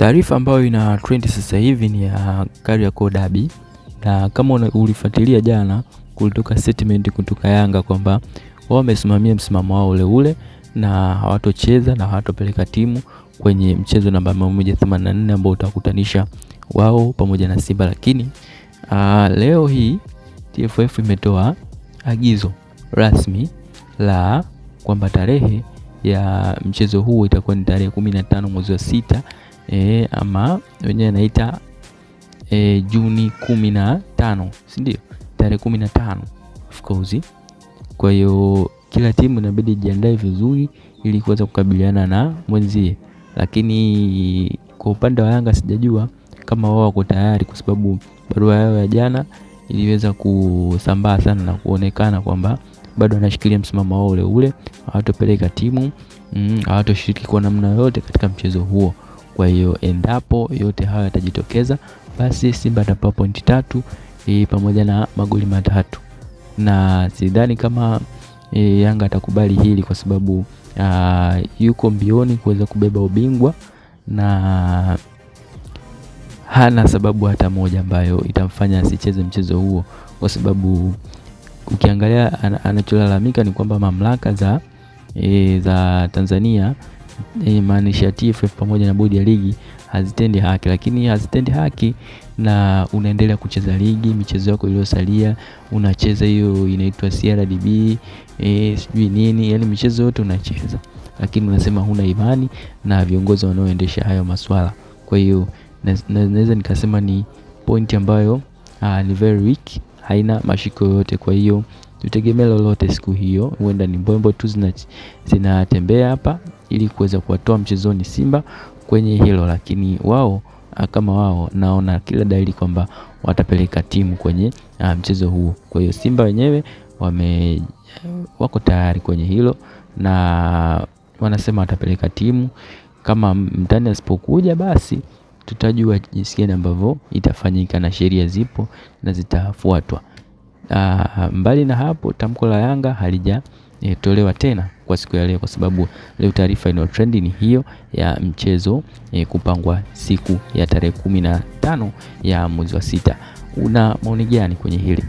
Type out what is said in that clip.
Taarifa ambayo ina trend sasa hivi ni ya Kariakoo Derby, na kama ulifuatilia jana kulitoka statement kutoka Yanga kwamba wao wamesimamia msimamo wao ule ule na hawatocheza na hawatopeleka timu kwenye mchezo namba 184 ambao utakutanisha wao pamoja na Simba. Lakini leo hii TFF imetoa agizo rasmi la kwamba tarehe ya mchezo huo itakuwa ni tarehe 15 mwezi wa 6, ama wenyewe anaita Juni 15, si ndio? Tarehe 15 of course. Kwa hiyo kila timu inabidi jiandae vizuri ili kuweza kukabiliana na mwenzie. Lakini kwa upande wa Yanga sijajua kama wao wako tayari, kwa sababu barua yao ya jana iliweza kusambaa sana na kuonekana kwamba bado wanashikilia msimamo wao ule ule, hawatopeleka timu, hawatoshiriki kwa namna yote katika mchezo huo. Kwa hiyo endapo yote haya yatajitokeza, basi Simba atapata pointi 3 pamoja na magoli 3. Na sidhani kama Yanga atakubali hili, kwa sababu yuko mbioni kuweza kubeba ubingwa na hana sababu hata moja ambayo itamfanya asicheze mchezo huo, kwa sababu ukiangalia anacholalamika ni kwamba mamlaka za Tanzania, maanisha TFF pamoja na bodi ya ligi, hazitendi haki. Lakini hazitendi haki na unaendelea kucheza ligi, michezo yako iliyosalia unacheza, hiyo inaitwa CRDB, sijui nini, yani michezo yote unacheza, lakini unasema huna imani na viongozi wanaoendesha hayo masuala. Kwa hiyo naweza nikasema ni point ambayo ni very weak, haina mashiko yote. Kwa hiyo tutegemea lolote siku hiyo, huenda ni mbombo tu zinatembea hapa ili kuweza kuwatoa mchezoni Simba kwenye hilo. Lakini wao kama wao, naona kila dalili kwamba watapeleka timu kwenye mchezo huu. Kwa hiyo Simba wenyewe wako tayari kwenye hilo na wanasema watapeleka timu. Kama mtani asipokuja, basi tutajua jinsi gani ambavyo itafanyika, na sheria zipo na zitafuatwa. Mbali na hapo, tamko la Yanga halijatolewa tena kwa siku ya leo, kwa sababu leo taarifa ino trend ni hiyo ya mchezo kupangwa siku ya tarehe 15 ya mwezi wa 6. Una maoni gani kwenye hili?